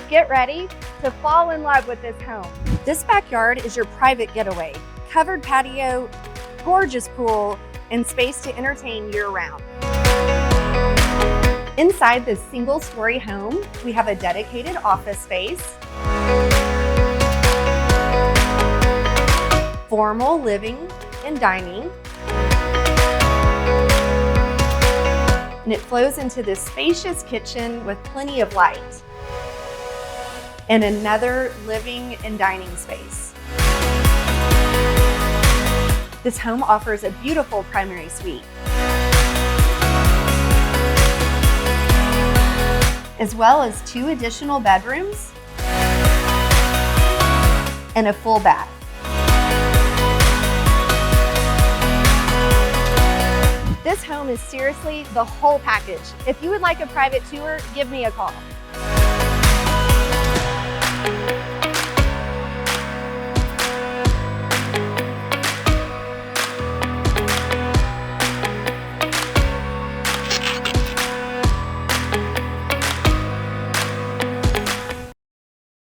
Get ready to fall in love with this home. This backyard is your private getaway. Covered patio, gorgeous pool, and space to entertain year-round. Inside this single-story home, we have a dedicated office space, formal living and dining, and it flows into this spacious kitchen with plenty of light, and another living and dining space. This home offers a beautiful primary suite, as well as 2 additional bedrooms and a full bath. This home is seriously the whole package. If you would like a private tour, give me a call.